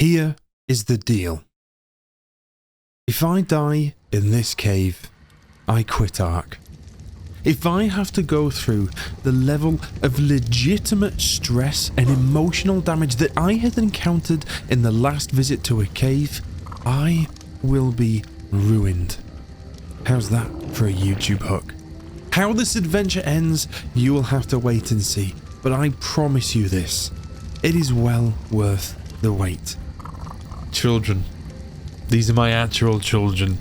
Here is the deal. If I die in this cave, I quit Ark. If I have to go through the level of legitimate stress and emotional damage that I had encountered in the last visit to a cave, I will be ruined. How's that for a YouTube hook? How this adventure ends, you will have to wait and see, but I promise you this, it is well worth the wait. Children. These are my actual children.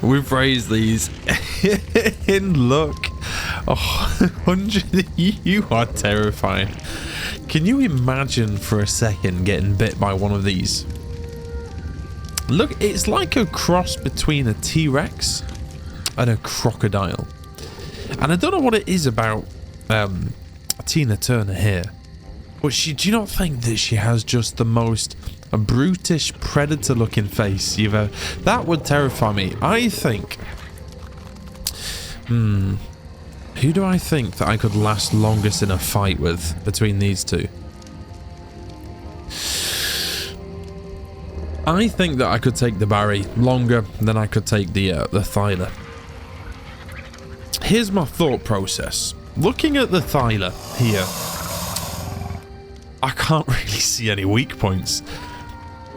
We've raised these in luck. 100. You are terrifying. Can you imagine for a second getting bit by one of these? Look, it's like a cross between a T-Rex and a crocodile. And I don't know what it is about Tina Turner here, but do you not think that she has just the most brutish predator looking face you've ever... That would terrify me. I think... who do I think that I could last longest in a fight with between these two? I think that I could take the Barry longer than I could take the Thyla. Here's my thought process. Looking at the Thyla here, I can't really see any weak points.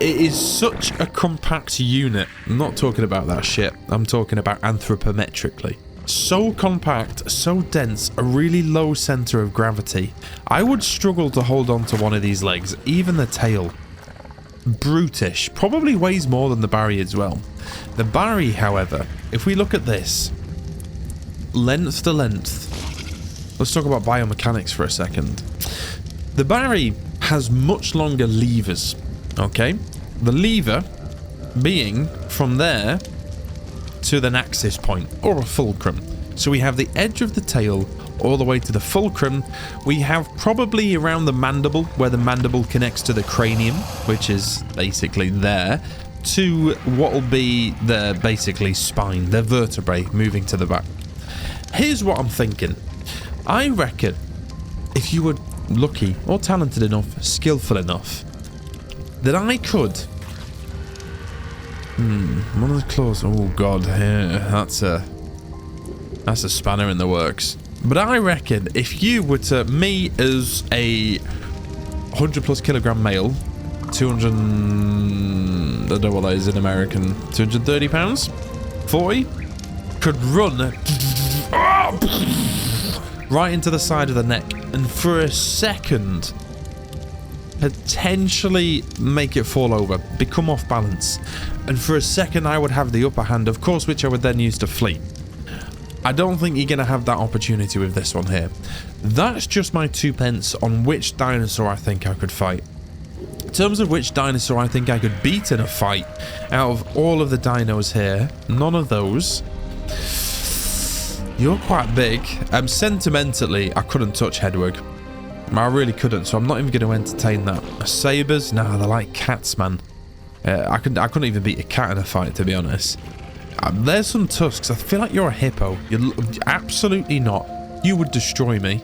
It is such a compact unit. I'm not talking about that shit. I'm talking about anthropometrically. So compact, so dense, a really low center of gravity. I would struggle to hold on to one of these legs, even the tail. Brutish. Probably weighs more than the Barry as well. The Barry, however, if we look at this, length to length. Let's talk about biomechanics for a second. The Barry has much longer levers. Okay, the lever being from there to the axis point, or a fulcrum. So we have the edge of the tail all the way to the fulcrum. We have probably around the mandible, where the mandible connects to the cranium, which is basically there, to what will be the basically spine, the vertebrae moving to the back. Here's what I'm thinking. I reckon if you were lucky or talented enough, skillful enough, that I could... one of the claws... Oh god, yeah, that's a spanner in the works. But I reckon if you were to... Me as a 100 plus kilogram male, 200... I don't know what that is in American. 230 pounds? 40? Could run... right into the side of the neck. And for a second... potentially make it fall over, become off balance, and for a second I would have the upper hand, of course, which I would then use to flee. I don't think you're going to have that opportunity with this one here. That's just my 2 pence on which dinosaur I think I could fight. In terms of which dinosaur I think I could beat in a fight, out of all of the dinos here, none of those. You're quite big. Sentimentally, I couldn't touch Hedwig. I really couldn't, so I'm not even going to entertain that. Sabres? Nah, they're like cats, man. I couldn't even beat a cat in a fight, to be honest. There's some tusks. I feel like you're a hippo. You're absolutely not. You would destroy me.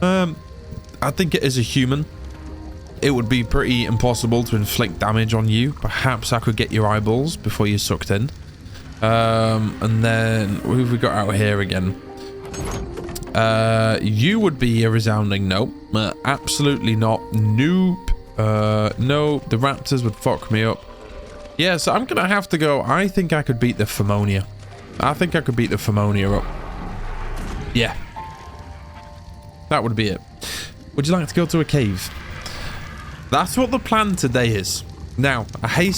I think it is a human. It would be pretty impossible to inflict damage on you. Perhaps I could get your eyeballs before you're sucked in. And then, what have we got out here again? You would be a resounding no. Absolutely not. Nope. No, the raptors would fuck me up. Yeah, so I'm gonna have to go. I think I could beat the Phemonia. I think I could beat the Phemonia up. Yeah. That would be it. Would you like to go to a cave? That's what the plan today is. Now,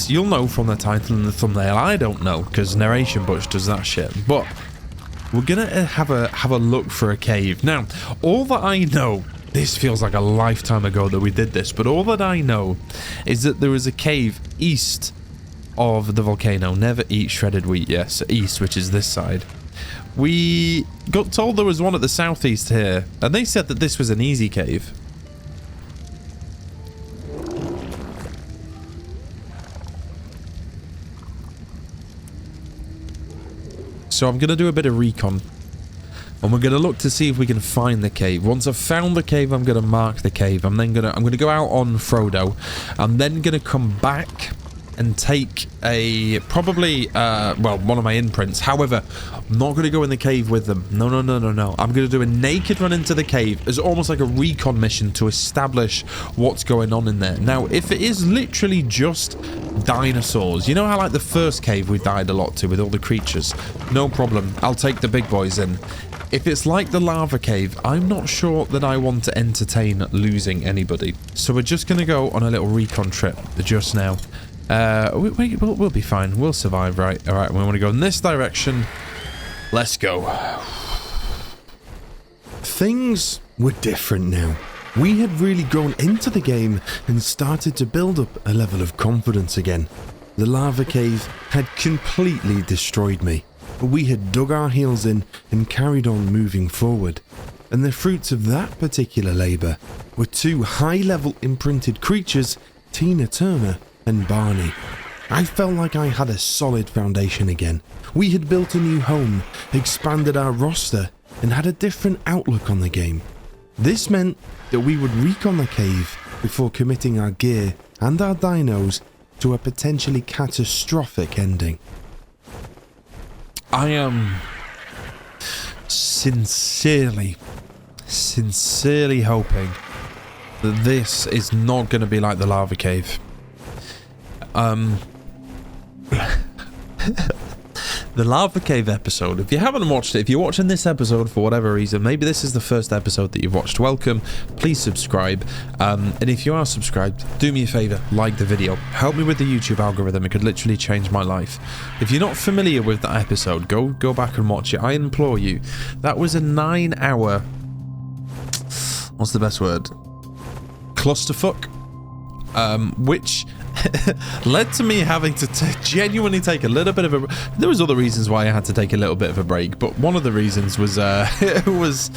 you'll know from the title and the thumbnail. I don't know, because Narration Butch does that shit. But we're gonna have a look for a cave. Now, all that I know, this feels like a lifetime ago that we did this, but all that I know is that there is a cave east of the volcano. Never eat shredded wheat. Yes, east, which is this side. We got told there was one at the southeast here, and they said that this was an easy cave. So I'm going to do a bit of recon. And we're going to look to see if we can find the cave. Once I've found the cave, I'm going to mark the cave. I'm going to go out on Frodo. I'm then going to come back and take probably one of my imprints. However, I'm not going to go in the cave with them. No. I'm going to do a naked run into the cave as almost like a recon mission to establish what's going on in there. Now, if it is literally just dinosaurs, you know how like the first cave we died a lot to with all the creatures? No problem. I'll take the big boys in. If it's like the lava cave, I'm not sure that I want to entertain losing anybody. So we're just going to go on a little recon trip just now. We'll be fine. We'll survive, right? All right, we want to go in this direction. Let's go. Things were different now. We had really grown into the game and started to build up a level of confidence again. The lava cave had completely destroyed me, but we had dug our heels in and carried on moving forward. And the fruits of that particular labour were two high-level imprinted creatures, Tina Turner and Barny. I felt like I had a solid foundation again. We had built a new home, expanded our roster, and had a different outlook on the game. This meant that we would recon the cave before committing our gear and our dinos to a potentially catastrophic ending. I am sincerely hoping that this is not going to be like the lava cave. The lava cave episode, if you haven't watched it, if you're watching this episode for whatever reason, maybe this is the first episode that you've watched, welcome, please subscribe, and if you are subscribed, do me a favor, like the video, help me with the YouTube algorithm. It could literally change my life. If you're not familiar with that episode, go back and watch it. I implore you. That was a 9-hour, what's the best word, clusterfuck, which led to me having to genuinely take a little bit of a... There was other reasons why I had to take a little bit of a break, but one of the reasons was was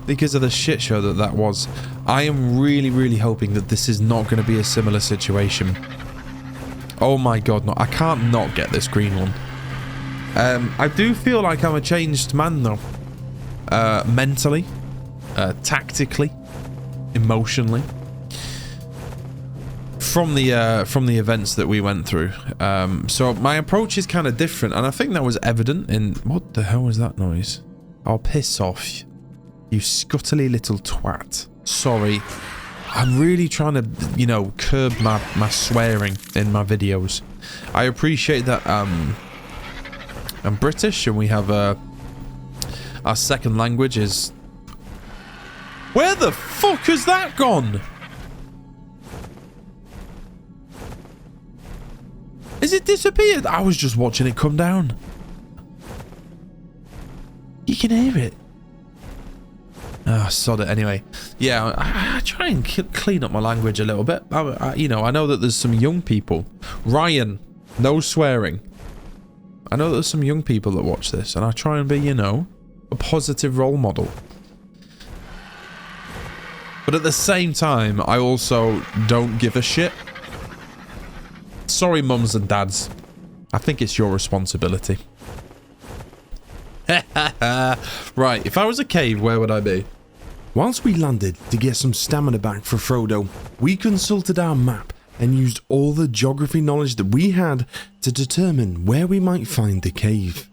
because of the shit show that was. I am really hoping that this is not going to be a similar situation. Oh my god, no, I can't not get this green one. I do feel like I'm a changed man though. Mentally, tactically, emotionally. From the events that we went through, so my approach is kind of different, and I think that was evident in... What the hell was that noise? Oh, piss off, you scuttly little twat. Sorry, I'm really trying to, you know, curb my swearing in my videos. I appreciate that I'm British and we have our second language is... Where the fuck has that gone? Is it disappeared? I was just watching it come down. You can hear it. Ah, sod it. Anyway, yeah, I try and clean up my language a little bit. You know, I know that there's some young people. Ryan, no swearing. I know that there's some young people that watch this, and I try and be, you know, a positive role model. But at the same time, I also don't give a shit. Sorry, mums and dads. I think it's your responsibility. Right, if I was a cave, where would I be? Whilst we landed to get some stamina back for Frodo, we consulted our map and used all the geography knowledge that we had to determine where we might find the cave.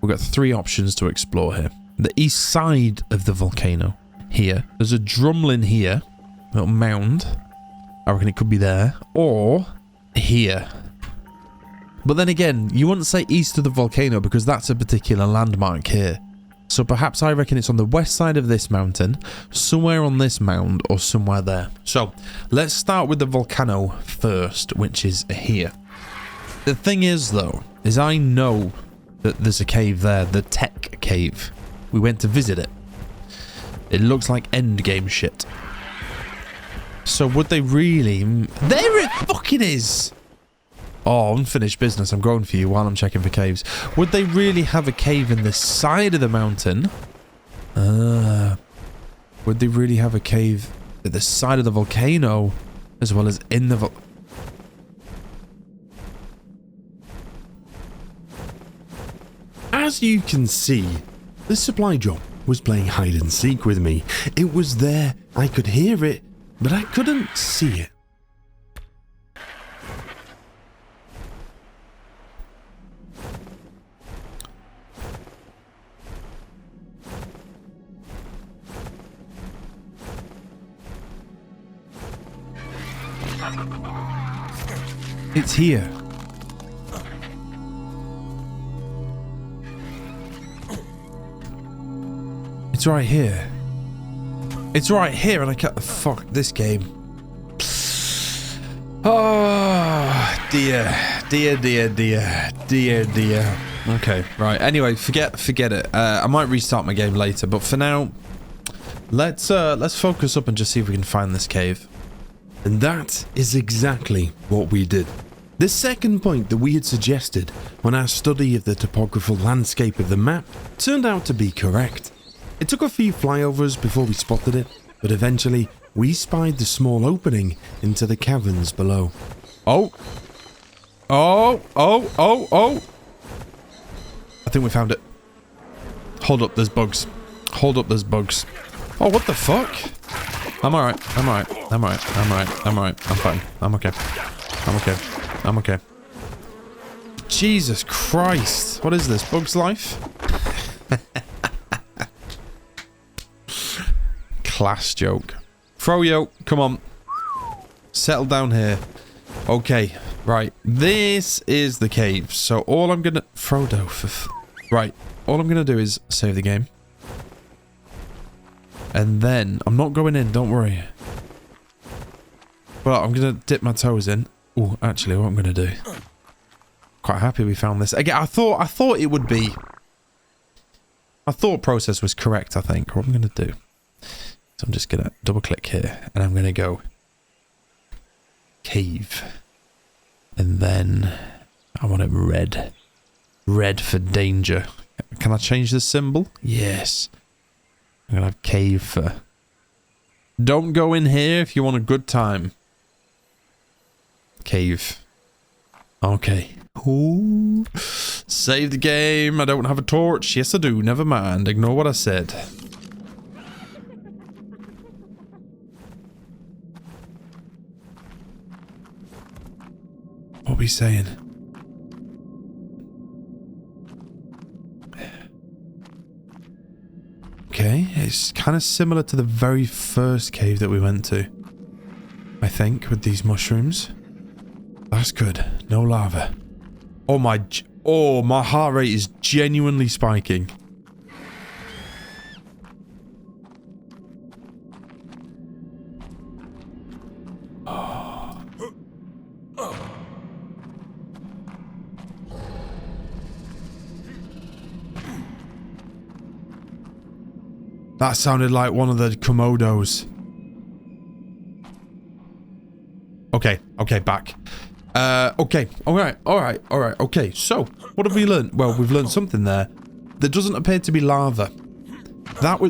We've got 3 options to explore here. The east side of the volcano, here. There's a drumlin here, a little mound. I reckon it could be there. Or... here. But then again, you wouldn't say east of the volcano because that's a particular landmark here. So perhaps I reckon it's on the west side of this mountain, somewhere on this mound, or somewhere there. So let's start with the volcano first, which is here. The thing is though, is I know that there's a cave there, the tech cave. We went to visit it. It looks like endgame shit. So would they really... There it fucking is! Oh, unfinished business. I'm going for you while I'm checking for caves. Would they really have a cave in the side of the mountain? Would they really have a cave at the side of the volcano as well as in the As you can see, the supply drop was playing hide and seek with me. It was there, I could hear it, but I couldn't see it. It's here. It's right here. It's right here, and I can't. Fuck this game. Oh dear, dear, dear, dear, dear, dear. Okay, right. Anyway, forget it. I might restart my game later, but for now, let's focus up and just see if we can find this cave. And that is exactly what we did. The second point that we had suggested when our study of the topographical landscape of the map turned out to be correct. It took a few flyovers before we spotted it, but eventually we spied the small opening into the caverns below. Oh! Oh! Oh! Oh! Oh! I think we found it. Hold up, there's bugs. Hold up, there's bugs. Oh, what the fuck? I'm alright. I'm alright. I'm alright. I'm alright. I'm alright. I'm fine. I'm okay. I'm okay. I'm okay. Jesus Christ. What is this? Bug's Life? Class joke. Froyo, come on. Settle down here. Okay. Right. This is the cave. So all I'm gonna... Frodo. Right. All I'm gonna do is save the game. And then... I'm not going in, don't worry. Well, I'm gonna dip my toes in. Oh, actually, what I'm gonna do... Quite happy we found this. Again, I thought it would be... My thought process was correct, I think. What I'm gonna do... So I'm just gonna double click here. And I'm gonna go... Cave. And then... I want it red. Red for danger. Can I change the symbol? Yes. I'm gonna have cave for... Don't go in here if you want a good time. Cave. Okay. Ooh. Save the game. I don't have a torch. Yes, I do. Never mind. Ignore what I said. What are we saying? Okay, it's kind of similar to the very first cave that we went to. I think, with these mushrooms. That's good. No lava. Oh my heart rate is genuinely spiking. That sounded like one of the Komodos. Okay, okay, back. Okay, alright, okay. So, what have we learned? Well, we've learned something there. There doesn't appear to be lava. That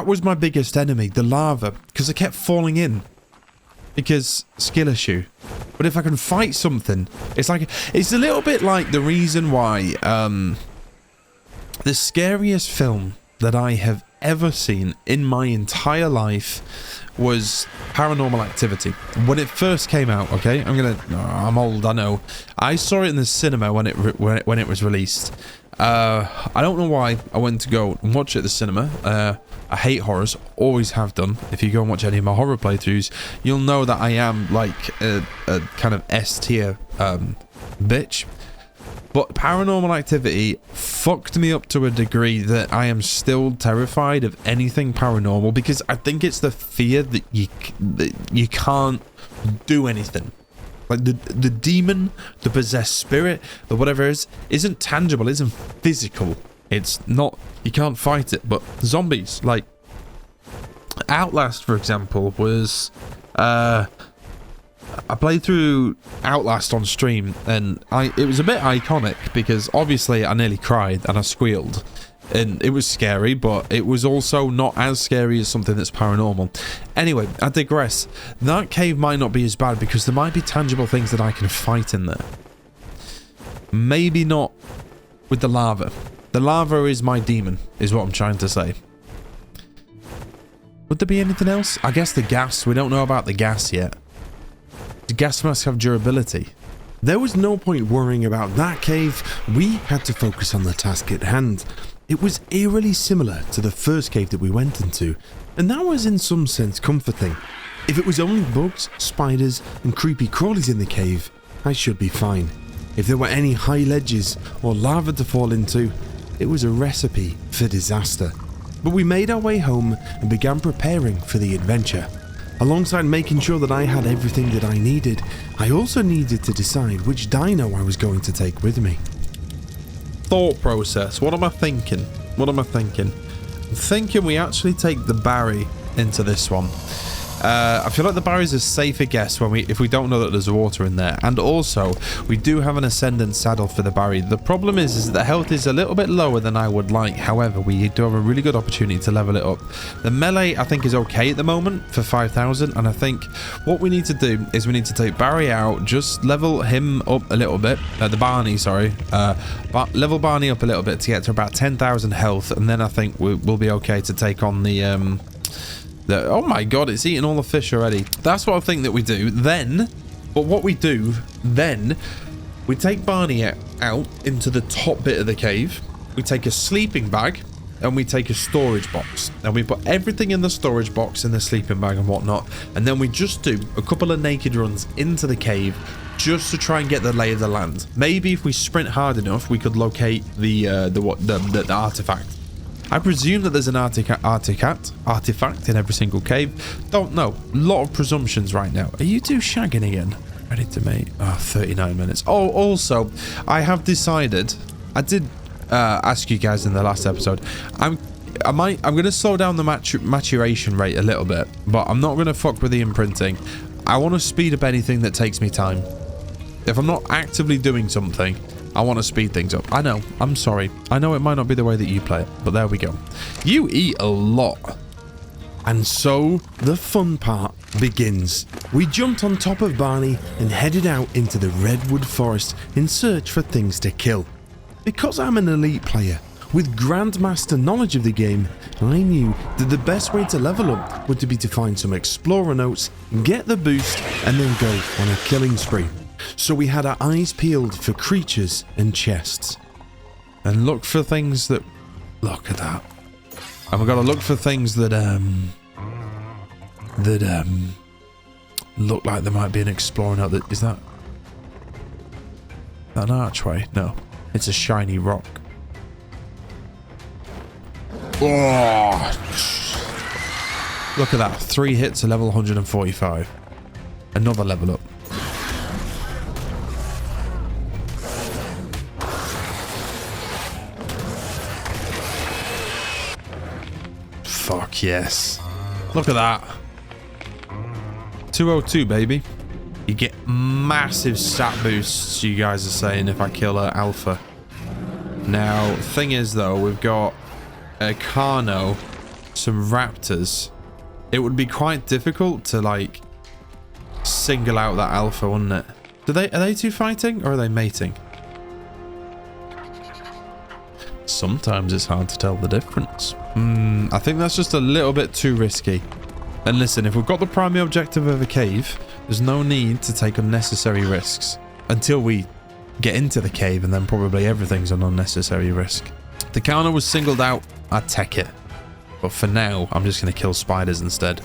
was my biggest enemy, the lava. Because I kept falling in. Because, skill issue. But if I can fight something, it's like... It's a little bit like the reason why, the scariest film that I have ever seen in my entire life was Paranormal Activity. When it first came out, okay? I'm old, I know. I saw it in the cinema when it was released. I don't know why I went to go and watch it at the cinema. I hate horrors, always have done. If you go and watch any of my horror playthroughs, you'll know that I am like a kind of S tier bitch. But Paranormal Activity fucked me up to a degree that I am still terrified of anything paranormal, because I think it's the fear that you can't do anything. Like the demon, the possessed spirit, the whatever it is, isn't tangible, isn't physical. It's not, you can't fight it. But zombies, like Outlast, for example, was I played through Outlast on stream, and it was a bit iconic because obviously I nearly cried and I squealed, and it was scary, but it was also not as scary as something that's paranormal. Anyway, I digress. That cave might not be as bad because there might be tangible things that I can fight in there. Maybe not with the lava. The lava is my demon, is what I'm trying to say. Would there be anything else? I guess the gas. We don't know about the gas yet. The gas must have durability. There was no point worrying about that cave. We had to focus on the task at hand. It was eerily similar to the first cave that we went into, and that was in some sense comforting. If it was only bugs, spiders, and creepy crawlies in the cave, I should be fine. If there were any high ledges or lava to fall into, it was a recipe for disaster. But we made our way home and began preparing for the adventure. Alongside making sure that I had everything that I needed, I also needed to decide which dino I was going to take with me. Thought process. What am I thinking? I'm thinking we actually take the Barry into this one. I feel like the Barry's a safer guess if we don't know that there's water in there. And also, we do have an Ascendant saddle for the Barry. The problem is that the health is a little bit lower than I would like. However, we do have a really good opportunity to level it up. The melee, I think, is okay at the moment for 5,000. And I think what we need to do is we need to take Barry out, just level him up a little bit. The Barny, sorry. Level Barny up a little bit to get to about 10,000 health. And then I think we'll be okay to take on the oh my god, it's eating all the fish already. That's what I think that we do. But what we do then, we take Barney out into the top bit of the cave. We take a sleeping bag and we take a storage box. And we put everything in the storage box, in the sleeping bag and whatnot. And then we just do a couple of naked runs into the cave just to try and get the lay of the land. Maybe if we sprint hard enough, we could locate the artifact. I presume that there's an artifact in every single cave. Don't know. A lot of presumptions right now. Are you two shagging again? Ready to mate? 39 minutes. Oh, also, I have decided. I did ask you guys in the last episode. I'm going to slow down the maturation rate a little bit, but I'm not going to fuck with the imprinting. I want to speed up anything that takes me time. If I'm not actively doing something, I want to speed things up. I know. I'm sorry. I know it might not be the way that you play it, but there we go. You eat a lot. And so the fun part begins. We jumped on top of Barney and headed out into the redwood forest in search for things to kill. Because I'm an elite player with grandmaster knowledge of the game, I knew that the best way to level up would be to find some explorer notes, get the boost, and then go on a killing spree. So we had our eyes peeled for creatures and chests. And look for things that... Look at that. And we've got to look for things that look like there might be an explorer note. Is that an archway? No. It's a shiny rock. Oh! Look at that. 3 hits, a level 145. Another level up. Fuck yes. Look at that. 202, baby. You get massive stat boosts, you guys are saying, if I kill Alpha. Now, thing is, though, we've got a Carno, some raptors. It would be quite difficult to, like, single out that Alpha, wouldn't it? Are they two fighting, or are they mating? Sometimes it's hard to tell the difference. I think that's just a little bit too risky. And listen, if we've got the primary objective of a cave, there's no need to take unnecessary risks. Until we get into the cave, and then probably everything's an unnecessary risk. The Carno was singled out, I'd take it. But for now, I'm just going to kill spiders instead.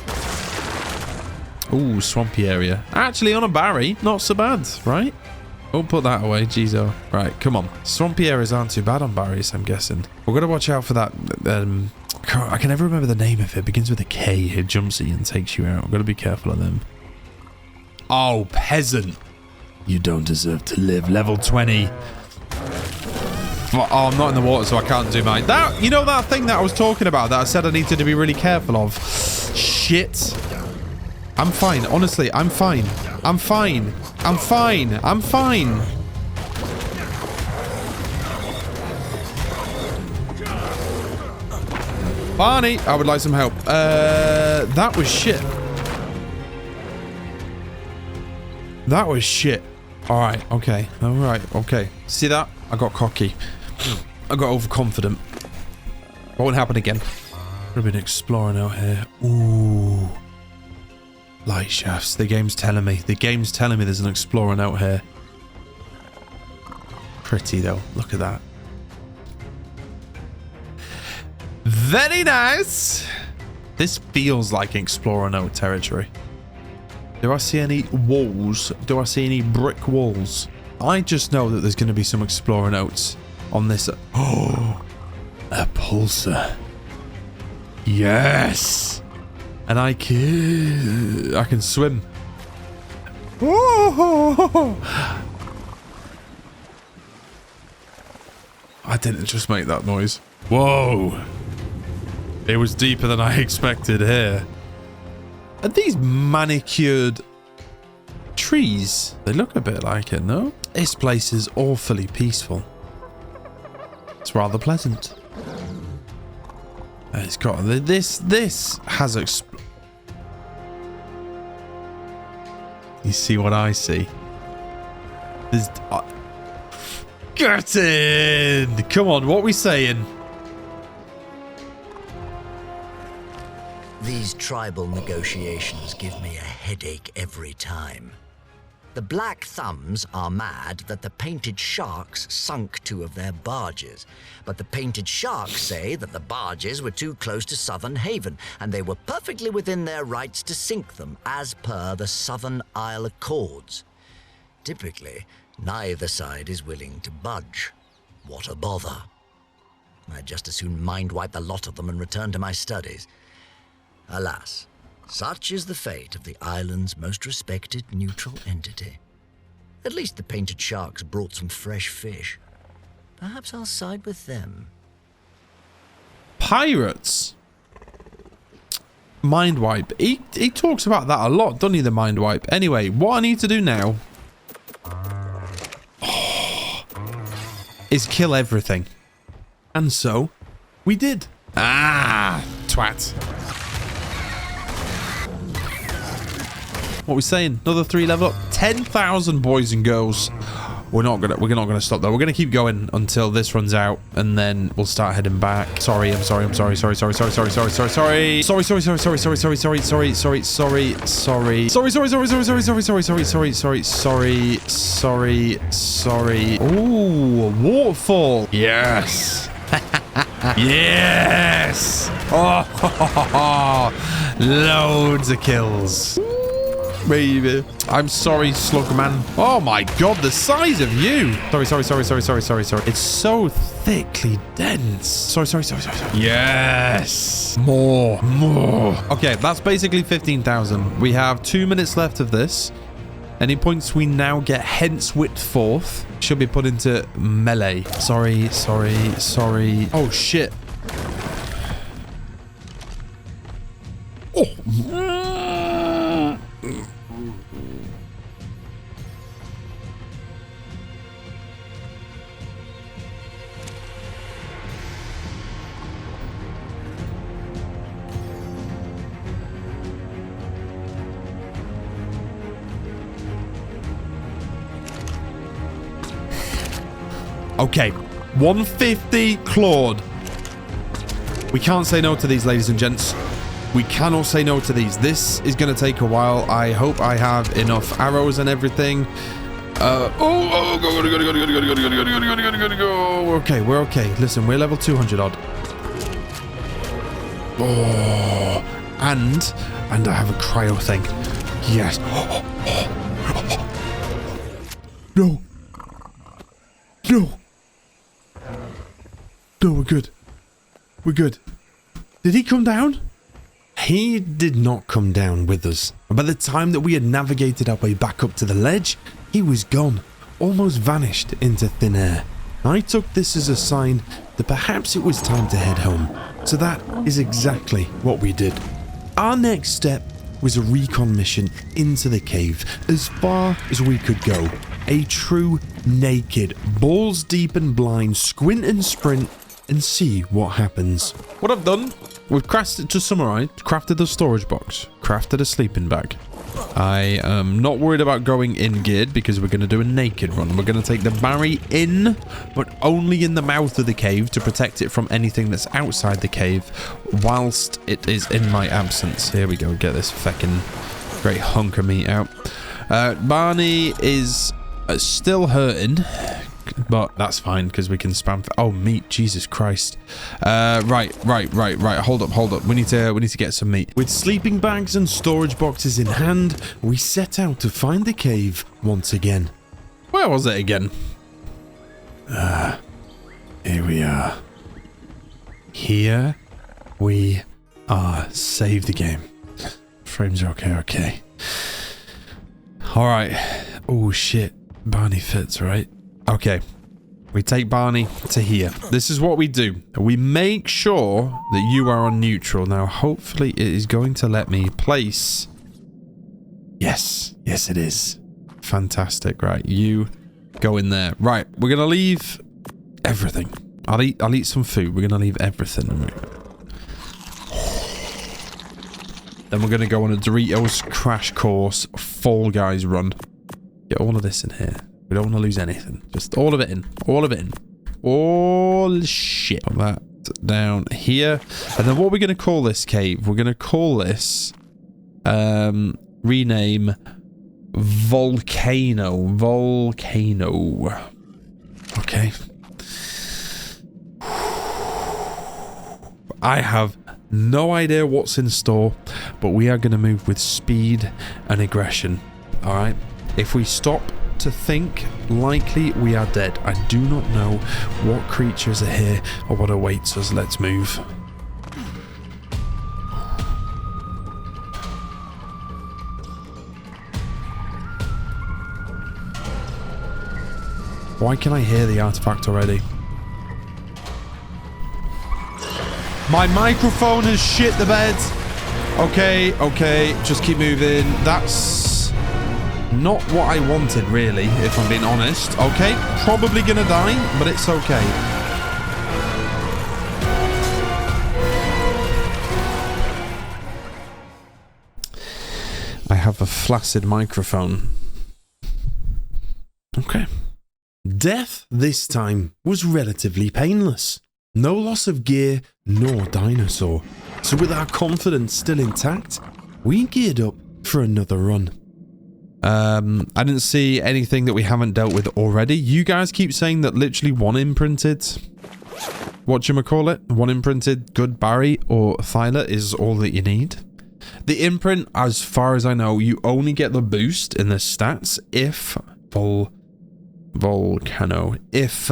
Ooh, swampy area. Actually, on a Barry, not so bad, right? Don't put that away, Jizo. Right, come on. Swampy areas aren't too bad on Barrys, I'm guessing. We're going to watch out for that. I can never remember the name of it. It begins with a K. It jumps at you and takes you out. I've got to be careful of them. Oh, peasant. You don't deserve to live. Level 20. Oh, I'm not in the water, so I can't do mine. That, you know that thing that I was talking about that I said I needed to be really careful of? Shit. I'm fine. Honestly, I'm fine. I'm fine. I'm fine. I'm fine. Barney, I would like some help. That was shit. That was shit. All right. Okay. All right. Okay. See that? I got cocky. I got overconfident. Won't happen again. I've been exploring out here. Ooh. Light shafts. The game's telling me. The game's telling me there's an exploring out here. Pretty though. Look at that. Very nice. This feels like explorer note territory. Do I see any walls? Do I see any brick walls? I just know that there's going to be some explorer notes on this. Oh, a pulsar. Yes. And I can swim. Oh. I didn't just make that noise. Whoa. It was deeper than I expected here. Are these manicured trees? They look a bit like it, no? This place is awfully peaceful. It's rather pleasant. It's got this has you see what I see? There's get in! Come on, what are we saying? These tribal negotiations give me a headache every time. The Black Thumbs are mad that the Painted Sharks sunk 2 of their barges, but the Painted Sharks say that the barges were too close to Southern Haven, and they were perfectly within their rights to sink them, as per the Southern Isle Accords. Typically, neither side is willing to budge. What a bother. I'd just as soon mind-wipe the lot of them and return to my studies. Alas, such is the fate of the island's most respected neutral entity. At least the Painted Sharks brought some fresh fish. Perhaps I'll side with them. Pirates? Mind wipe. He talks about that a lot, doesn't he, the mind wipe? Anyway, what I need to do now is kill everything. And so, we did. Ah, twat. What are we saying? Another 3 level up. 10,000 boys and girls. We're not gonna stop though. We're gonna keep going until this runs out, and then we'll start heading back. Sorry, I'm sorry. Sorry. Ooh, a waterfall. Yes. Yes. Oh, loads of kills. Baby. I'm sorry, Slugman. Oh my god, the size of you. Sorry. It's so thickly dense. Sorry. Yes. More. Okay, that's basically 15,000. We have 2 minutes left of this. Any points we now get hence width forth should be put into melee. Sorry. Oh, shit. Oh. Okay, 150 clawed. We can't say no to these, ladies and gents. We cannot say no to these. This is going to take a while. I hope I have enough arrows and everything. Go. Okay, we're okay. Listen, we're level 200 odd. Oh, and I have a cryo thing. Yes. No. No, we're good. We're good. Did he come down? He did not come down with us. By the time that we had navigated our way back up to the ledge, he was gone, almost vanished into thin air. I took this as a sign that perhaps it was time to head home. So that is exactly what we did. Our next step was a recon mission into the cave, as far as we could go. A true naked, balls deep and blind, squint and sprint, and see what happens. What I've done we've crafted, to summarize, crafted the storage box, crafted a sleeping bag. I am not worried about going in geared because we're going to do a naked run. We're going to take the Barry in, but only in the mouth of the cave to protect it from anything that's outside the cave whilst it is in my absence. Here we go. Get this feckin' great hunk of meat out. Barney is still hurting, but that's fine because we can spam. Oh, meat! Jesus Christ! Right. Hold up. We need to get some meat. With sleeping bags and storage boxes in hand, we set out to find the cave once again. Where was it again? Here we are. Here we are. Save the game. Frames are okay. All right. Oh shit. Barney fits, right? Okay. We take Barney to here. This is what we do. We make sure that you are on neutral. Now, hopefully it is going to let me place. Yes, it is. Fantastic. Right, you go in there. Right, we're going to leave everything. I'll eat some food. We're going to leave everything. Then we're going to go on a Doritos crash course Fall Guys run. Get all of this in here. We don't want to lose anything. Just all of it in. All shit. Put that down here. And then what we're going to call this cave? We're going to call this... rename... Volcano. Okay. I have no idea what's in store, but we are going to move with speed and aggression. Alright? If we stop to think, likely we are dead. I do not know what creatures are here or what awaits us. Let's move. Why can I hear the artifact already? My microphone has shit the bed. Okay, just keep moving. That's not what I wanted, really, if I'm being honest. Okay, probably gonna die, but it's okay. I have a flaccid microphone. Okay. Death this time was relatively painless. No loss of gear nor dinosaur. So with our confidence still intact, we geared up for another run. I didn't see anything that we haven't dealt with already. You guys keep saying that literally one imprinted, whatchamacallit, one imprinted good Barry or Thyla is all that you need. The imprint, as far as I know, you only get the boost in the stats if Volcano. If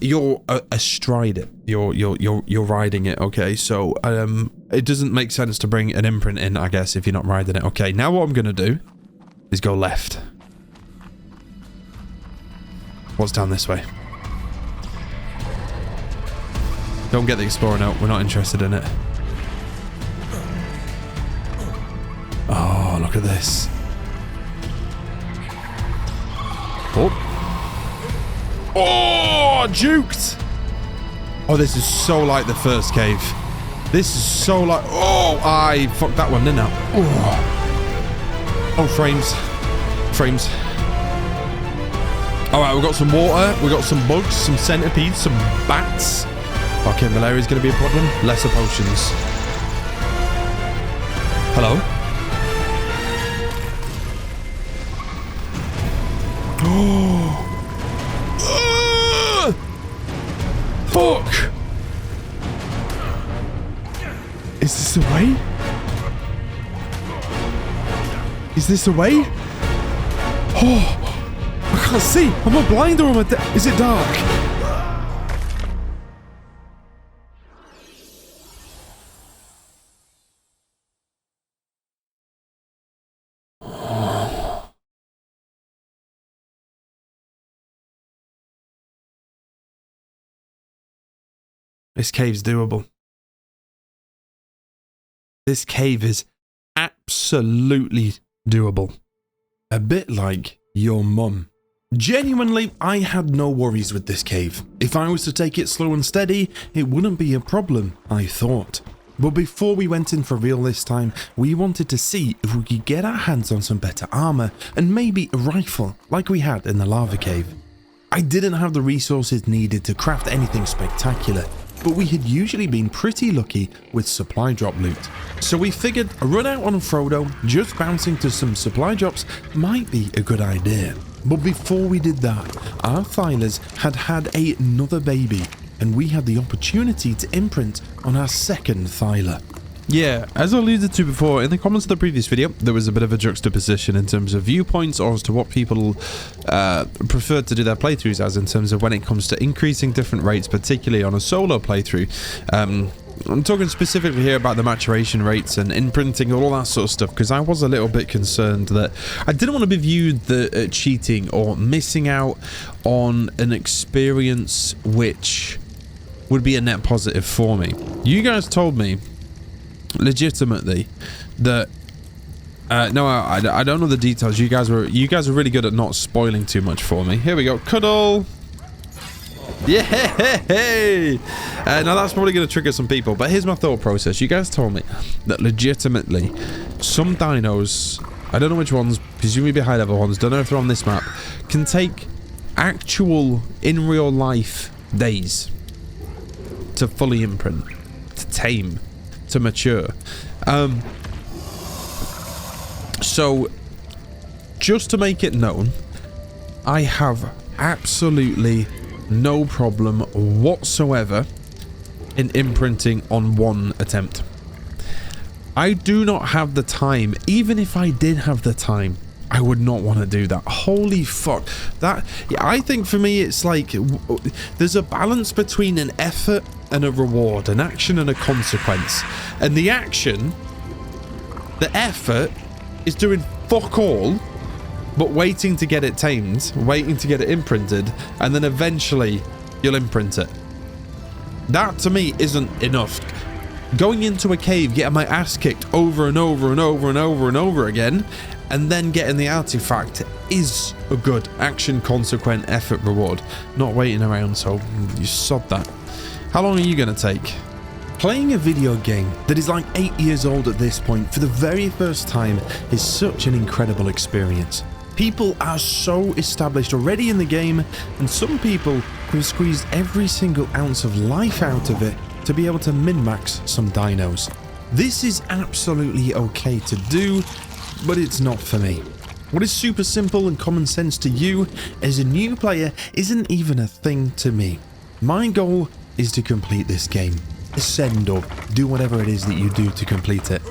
you're astride it, you're riding it. Okay, so it doesn't make sense to bring an imprint in, I guess, if you're not riding it. Okay, now what I'm gonna do is go left. What's down this way? Don't get the explorer out. We're not interested in it. Oh, look at this. Oh, juked. Oh, this is so like the first cave. This is so like... Oh, I fucked that one, didn't I? Oh, frames. All right, we've got some water. We've got some bugs, some centipedes, some bats. Okay, malaria's going to be a problem. Lesser potions. Hello? Oh. Fuck! Is this the way? Is this the way? Oh! I can't see! Am I blind or am I is it dark? This cave's doable. This cave is absolutely doable. A bit like your mum. Genuinely, I had no worries with this cave. If I was to take it slow and steady, it wouldn't be a problem, I thought. But before we went in for real this time, we wanted to see if we could get our hands on some better armor and maybe a rifle like we had in the lava cave. I didn't have the resources needed to craft anything spectacular, but we had usually been pretty lucky with supply drop loot. So we figured a run out on Frodo, just bouncing to some supply drops might be a good idea. But before we did that, our Thylers had another baby, and we had the opportunity to imprint on our second Thyler. Yeah, as I alluded to before, in the comments of the previous video, there was a bit of a juxtaposition in terms of viewpoints or as to what people preferred to do their playthroughs as in terms of when it comes to increasing different rates, particularly on a solo playthrough. I'm talking specifically here about the maturation rates and imprinting, all that sort of stuff, because I was a little bit concerned that I didn't want to be viewed the cheating or missing out on an experience which would be a net positive for me. You guys told me legitimately that no, I don't know the details. You guys were really good at not spoiling too much for me. Here we go, cuddle. Yeah, now that's probably going to trigger some people, but here's my thought process. You guys told me that legitimately some dinos, I don't know which ones, presumably high level ones, don't know if they're on this map, can take actual in real life days to fully imprint, to tame, to mature. So just to make it known, I have absolutely no problem whatsoever in imprinting on one attempt. I do not have the time. Even if I did have the time, I would not want to do that. Holy fuck. That, yeah, I think for me it's like there's a balance between an effort and a reward, an action and a consequence. And the action, the effort, is doing fuck all but waiting to get it tamed, waiting to get it imprinted, and then eventually you'll imprint it. That to me isn't enough. Going into a cave, getting my ass kicked over and over and over and over and over again, and then getting the artifact is a good action, consequent, effort, reward. Not waiting around, so you sod that. How long are you going to take? Playing a video game that is like 8 years old at this point for the very first time is such an incredible experience. People are so established already in the game, and some people have squeezed every single ounce of life out of it to be able to min-max some dinos. This is absolutely okay to do, but it's not for me. What is super simple and common sense to you as a new player isn't even a thing to me. My goal is to complete this game. Ascend or do whatever it is that you do to complete it.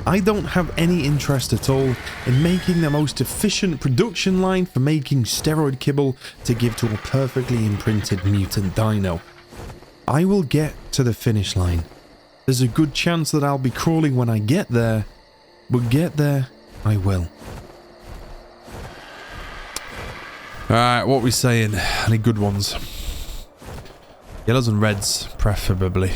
I don't have any interest at all in making the most efficient production line for making steroid kibble to give to a perfectly imprinted mutant dino. I will get to the finish line. There's a good chance that I'll be crawling when I get there, but get there I will. Alright, what are we saying? Any good ones? Yellows and reds, preferably.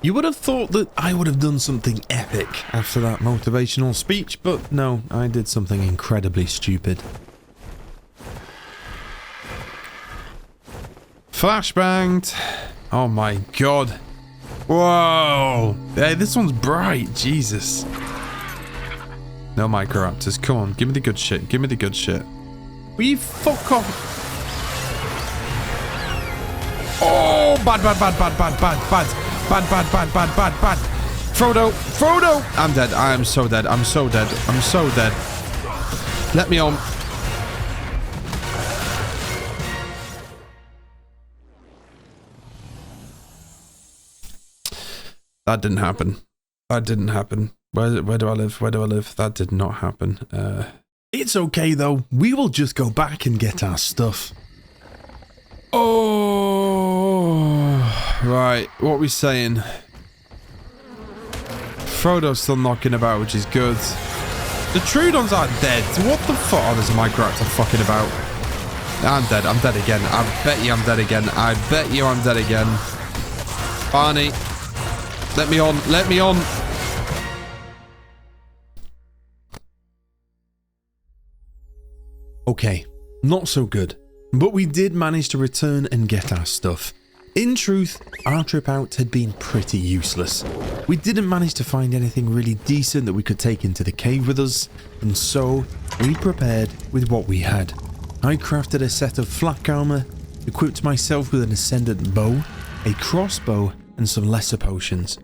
You would have thought that I would have done something epic after that motivational speech, but no, I did something incredibly stupid. Flashbanged. Oh my god. Whoa. Hey, this one's bright. Jesus. No microraptors. Come on, give me the good shit. Give me the good shit. Will you fuck off? Oh, bad. Bad. Frodo. I'm dead. I am so dead. I'm so dead. I'm so dead. Let me on. That didn't happen. That didn't happen. Where do I live? Where do I live? That did not happen. It's okay though. We will just go back and get our stuff. Oh, right. What are we saying? Frodo's still knocking about, which is good. The Troodons are dead. What the fuck? Oh, there's a microraptor fucking about. I'm dead. I'm dead again. I bet you I'm dead again. I bet you I'm dead again. Barny, let me on. Let me on. Okay, Not so good. But we did manage to return and get our stuff. In truth, our trip out had been pretty useless. We didn't manage to find anything really decent that we could take into the cave with us, and so we prepared with what we had. I crafted a set of flak armor, equipped myself with an ascendant bow, a crossbow, and some lesser potions.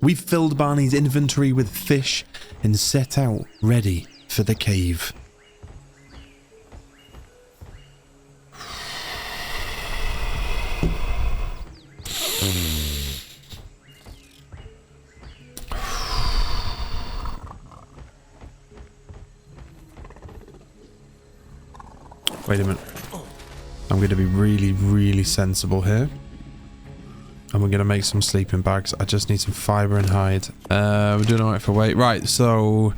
We filled Barney's inventory with fish and set out ready for the cave. Wait a minute. I'm going to be really, really sensible here. And we're going to make some sleeping bags. I just need some fibre and hide. We're doing alright for weight. Right, so...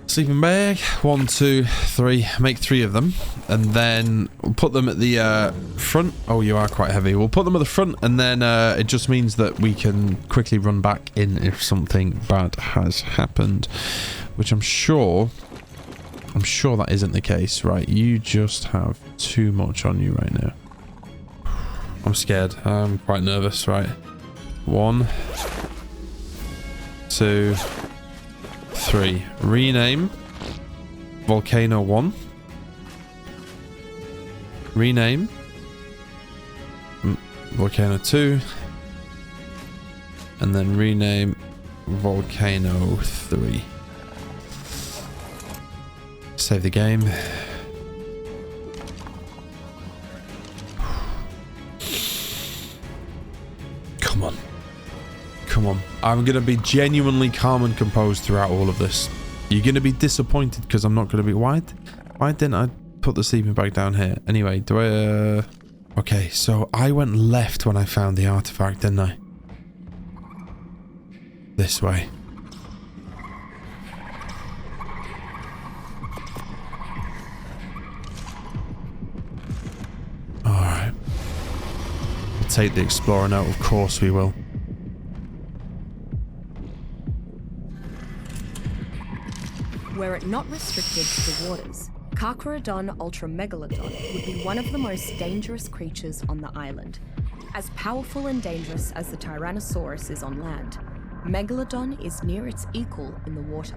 sleeping bag. 1, 2, 3. Make 3 of them. And then we'll put them at the front. Oh, you are quite heavy. We'll put them at the front, and then it just means that we can quickly run back in if something bad has happened. Which I'm sure that isn't the case. Right, you just have too much on you right now. I'm scared. I'm quite nervous. Right. 1, 2, 3. Rename. Volcano 1. Rename. Volcano 2. And then rename Volcano 3. Save the game. Come on. Come on. I'm going to be genuinely calm and composed throughout all of this. You're going to be disappointed because I'm not going to be... Why didn't I put the sleeping bag down here? Anyway, do I... Okay, so I went left when I found the artifact, didn't I? This way. Alright. We'll take the explorer note, of course we will. Were it not restricted to the waters, Carcharodon ultramegalodon would be one of the most dangerous creatures on the island. As powerful and dangerous as the Tyrannosaurus is on land, Megalodon is near its equal in the water.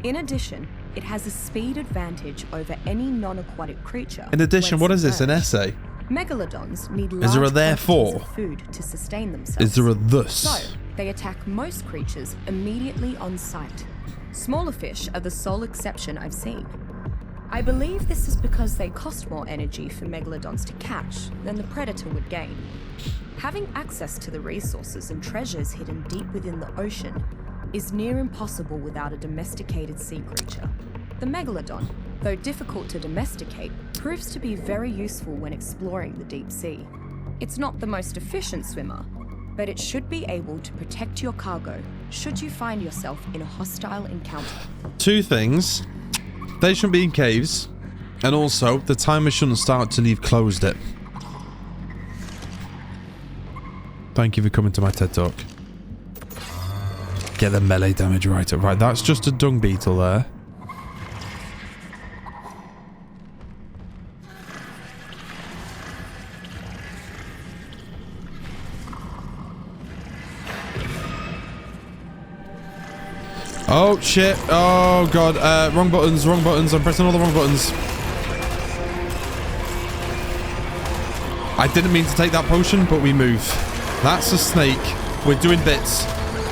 In addition, it has a speed advantage over any non-aquatic creature. In addition, what is this, an essay? Megalodons need large Is there a quantities therefore? of food to sustain themselves. Is there a thus? So, they attack most creatures immediately on sight. Smaller fish are the sole exception I've seen. I believe this is because they cost more energy for megalodons to catch than the predator would gain. Having access to the resources and treasures hidden deep within the ocean is near impossible without a domesticated sea creature. The megalodon, though difficult to domesticate, proves to be very useful when exploring the deep sea. It's not the most efficient swimmer, but it should be able to protect your cargo should you find yourself in a hostile encounter. 2 things. They shouldn't be in caves. And also, the timer shouldn't start till you've closed it. Thank you for coming to my TED Talk. Get the melee damage right up. Right, that's just a dung beetle there. Oh, shit. Oh, God. Wrong buttons, wrong buttons. I'm pressing all the wrong buttons. I didn't mean to take that potion, but we move. That's a snake. We're doing bits.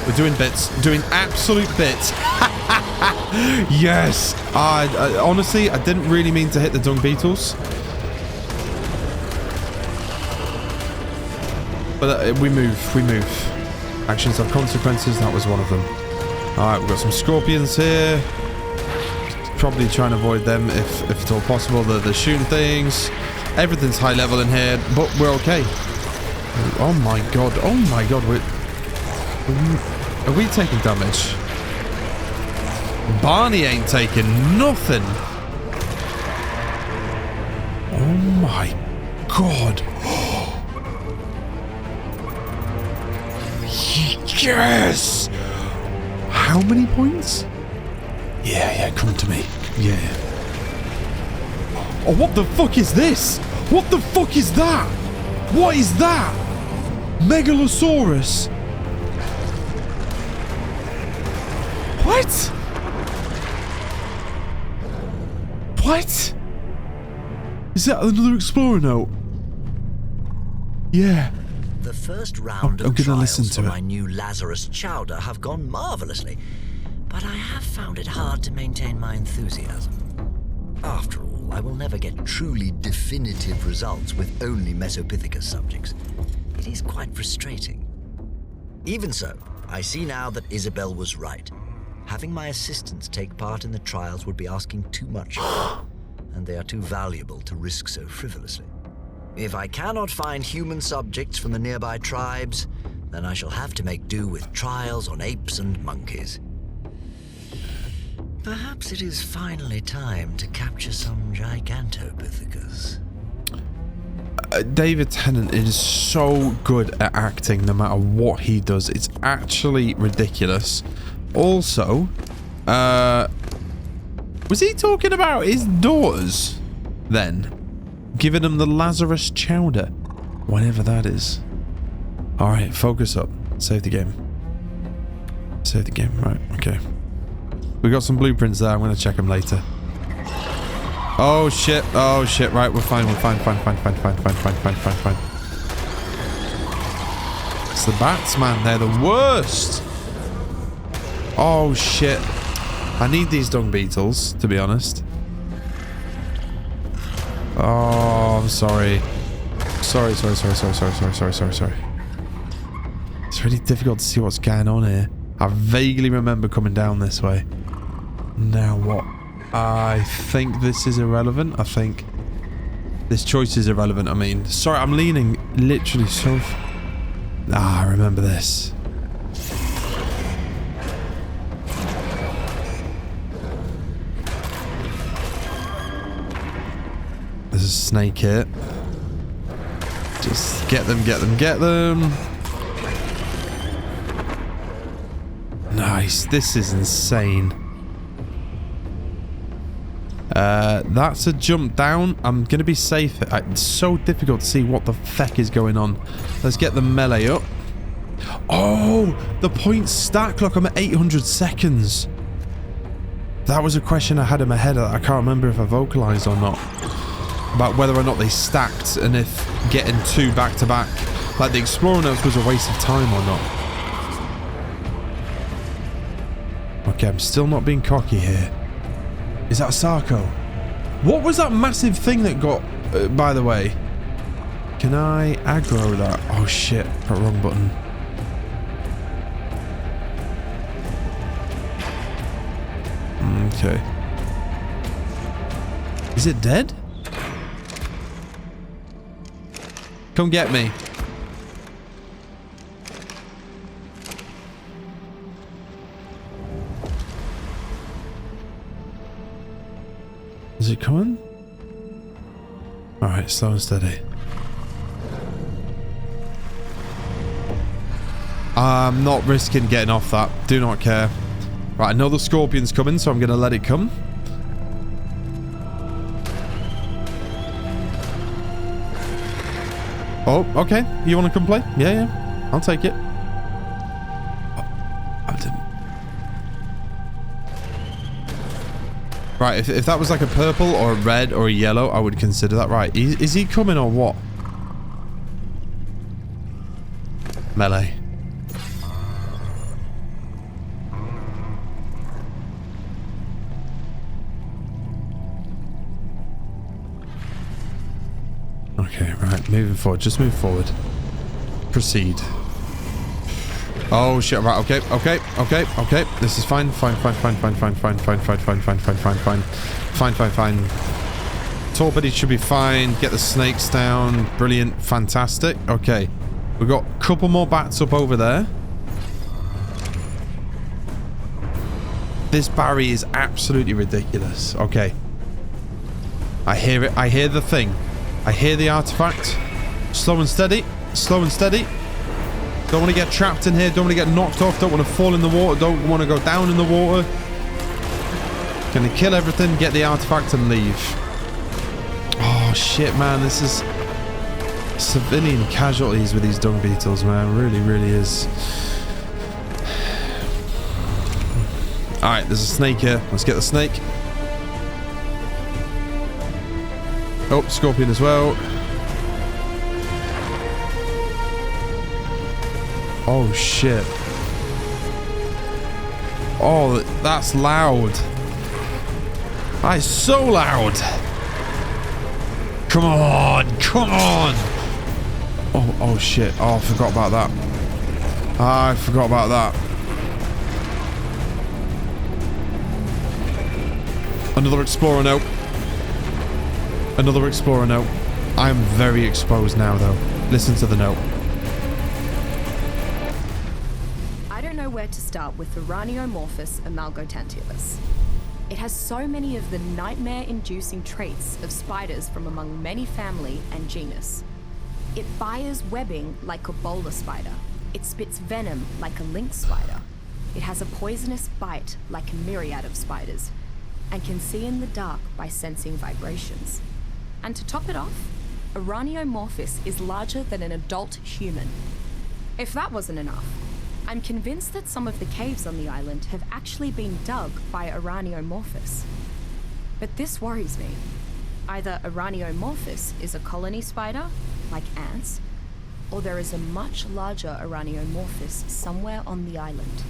We're doing bits. Doing absolute bits. Yes. Honestly, I didn't really mean to hit the dung beetles. But we move. We move. Actions have consequences. That was one of them. Alright, we've got some scorpions here. Probably try and avoid them if at all possible. They're shooting things. Everything's high level in here, but we're okay. Oh my god. Oh my god. Are we taking damage? Barney ain't taking nothing. Oh my god. Yes! How many points? Yeah, come to me. Yeah. Oh, what the fuck is this? What the fuck is that? What is that? Megalosaurus. What? What? Is that another explorer note? Yeah. The first round I'm of gonna trials listen to for it. my new Lazarus chowder have gone marvelously, but I have found it hard to maintain my enthusiasm. After all, I will never get truly definitive results with only Mesopithecus subjects. It is quite frustrating. Even so, I see now that Isabel was right. Having my assistants take part in the trials would be asking too much, and they are too valuable to risk so frivolously. If I cannot find human subjects from the nearby tribes, then I shall have to make do with trials on apes and monkeys. Perhaps it is finally time to capture some Gigantopithecus. David Tennant is so good at acting no matter what he does. It's actually ridiculous. Also, was he talking about his daughters then? Giving them the Lazarus chowder? Whatever that is. Alright, focus up. Save the game. Save the game. Right, okay. We got some blueprints there. I'm going to check them later. Oh shit. Oh shit. Right, we're fine. We're fine. Fine. It's the bats, man. They're the worst. Oh shit. I need these dung beetles, to be honest. Oh, I'm sorry. Sorry. It's really difficult to see what's going on here. I vaguely remember coming down this way. Now what? I think this is irrelevant. I think this choice is irrelevant. I mean, sorry, I'm leaning literally so... I remember this. There's a snake here. Just get them. Nice. This is insane. That's a jump down. I'm going to be safe. It's so difficult to see what the feck is going on. Let's get the melee up. Oh, the points stack. Look, I'm at 800 seconds. That was a question I had in my head. I can't remember if I vocalized or not. About whether or not they stacked and if getting two back to back, like the Explorer notes, was a waste of time or not. Okay, I'm still not being cocky here. Is that a Sarco? What was that massive thing that got... by the way. Can I aggro that? Oh shit, got wrong button. Okay. Is it dead? Come get me. Is it coming? Alright, slow and steady. I'm not risking getting off that. Do not care. Right, I know the scorpion's coming, so I'm going to let it come. Oh, okay. You want to come play? Yeah. I'll take it. Oh, I didn't. Right, if that was like a purple or a red or a yellow, I would consider that. Right, is he coming or what? Melee. Okay, right, moving forward. Just move forward. Proceed. Oh shit, right, okay. This is fine. Fine. Torpedo should be fine. Get the snakes down. Brilliant. Fantastic. Okay. We've got a couple more bats up over there. This Barry is absolutely ridiculous. Okay. I hear it. I hear the thing. I hear the artifact. Slow and steady. Don't want to get trapped in here. Don't want to get knocked off. Don't want to fall in the water. Don't want to go down in the water. Gonna kill everything, get the artifact and leave. shit, man. This is civilian casualties with these dung beetles, man. Really, really is. Alright, there's a snake here. Let's get the snake. Oh, scorpion as well. Oh, shit. Oh, that's loud. That is so loud. Come on, come on. Oh, shit. Oh, I forgot about that. I forgot about that. Another explorer note. Another explorer note. I'm very exposed now, though. Listen to the note. I don't know where to start with the Raniomorphus amalgotantilus. It has so many of the nightmare-inducing traits of spiders from among many family and genus. It fires webbing like a bowler spider. It spits venom like a lynx spider. It has a poisonous bite like a myriad of spiders, and can see in the dark by sensing vibrations. And to top it off, a Raniomorphus is larger than an adult human. If that wasn't enough, I'm convinced that some of the caves on the island have actually been dug by a Raniomorphus. But this worries me. Either a Raniomorphus is a colony spider, like ants, or there is a much larger Raniomorphus somewhere on the island.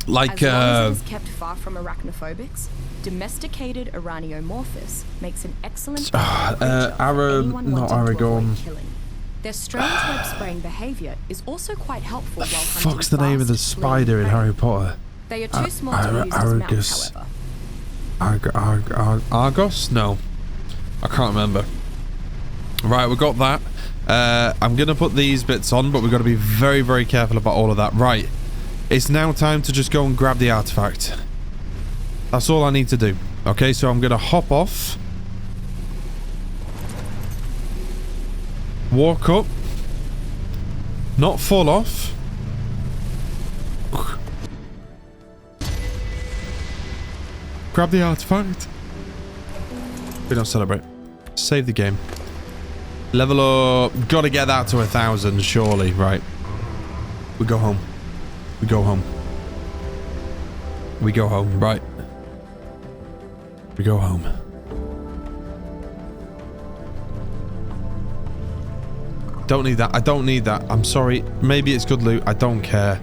Like, as long as it is kept far from arachnophobics, domesticated Raniomorphus makes an excellent Aragon. Their strange web-spraying behavior is also quite helpful while hunting. Fuck's the name of the spider in Harry Potter? They are too small to use as mounts, however. Argos? No. I can't remember. Right, we got that. I'm going to put these bits on, but we've got to be very, very careful about all of that. Right. It's now time to just go and grab the artifact. That's all I need to do. Okay, so I'm going to hop off. Walk up. Not fall off. Grab the artifact. We don't celebrate. Save the game. Level up. Gotta get that to 1,000, surely. Right. We go home. We go home. We go home. Right. We go home. Don't need that. I don't need that. I'm sorry. Maybe it's good loot. I don't care.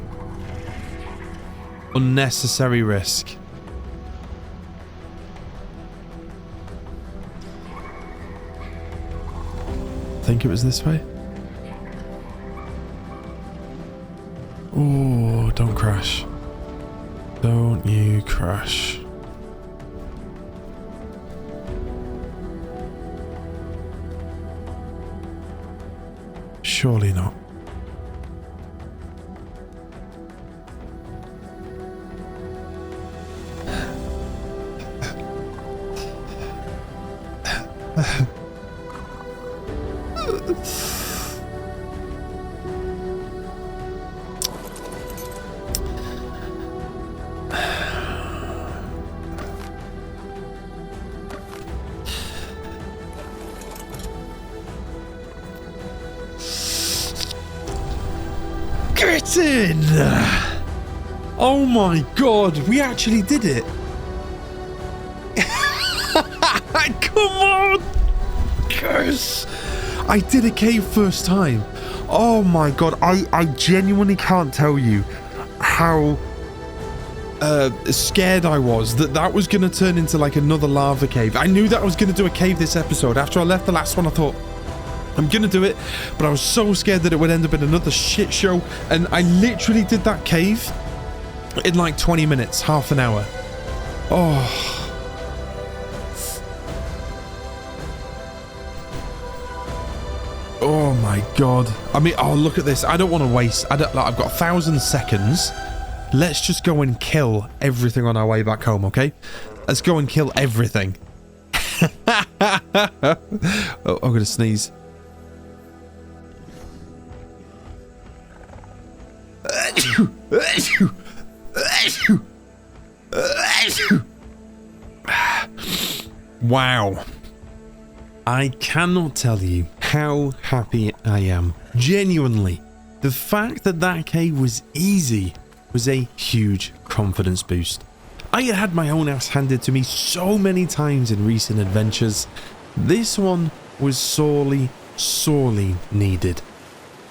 Unnecessary risk. I think it was this way. Oh, don't crash. Don't you crash. Surely not. Get in! Oh my god, we actually did it! Come on! Yes! I did a cave first time. Oh my god, I genuinely can't tell you how scared I was that was going to turn into like another lava cave. I knew that I was going to do a cave this episode. After I left the last one, I thought, I'm gonna do it, but I was so scared that it would end up in another shit show, and I literally did that cave in like 20 minutes, half an hour. Oh. Oh my god. I mean, oh, look at this. I don't want to waste. I've got 1,000 seconds. Let's just go and kill everything on our way back home, okay? Let's go and kill everything. Oh, I'm gonna sneeze. Wow. I cannot tell you how happy I am. Genuinely. The fact that that cave was easy was a huge confidence boost. I had had my own ass handed to me so many times in recent adventures. This one was sorely needed.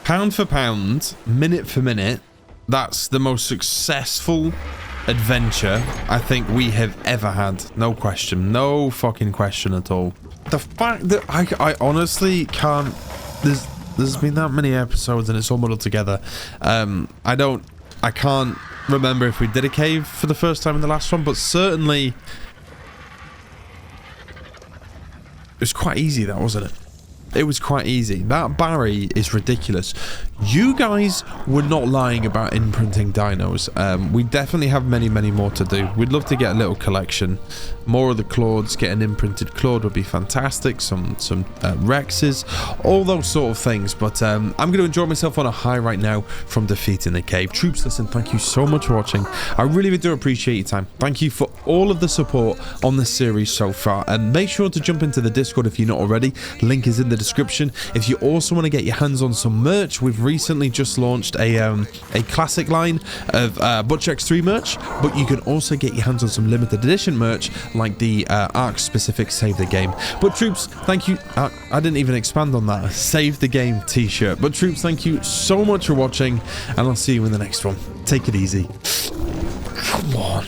Pound for pound, minute for minute, that's the most successful adventure I think we have ever had. No question. No fucking question at all. The fact that I honestly can't... There's been that many episodes and it's all muddled together. I can't remember if we did a cave for the first time in the last one, but certainly it was quite easy, that wasn't it? It was quite easy. That Barry is ridiculous. You guys were not lying about imprinting dinos. We definitely have many more to do. We'd love to get a little collection. More of the Claudes. Get an imprinted Claude would be fantastic. Some Rexes. All those sort of things. But I'm going to enjoy myself on a high right now from defeating the cave. Troops, listen, thank you so much for watching. I really do appreciate your time. Thank you for all of the support on this series so far. And make sure to jump into the Discord if you're not already. Link is in the description. If you also want to get your hands on some merch, we've recently just launched a classic line of Butch X3 merch, but you can also get your hands on some limited edition merch like the Ark specific Save the Game. But troops, thank you. I didn't even expand on that. Save the Game t-shirt. But troops, thank you so much for watching, and I'll see you in the next one. Take it easy. Come on.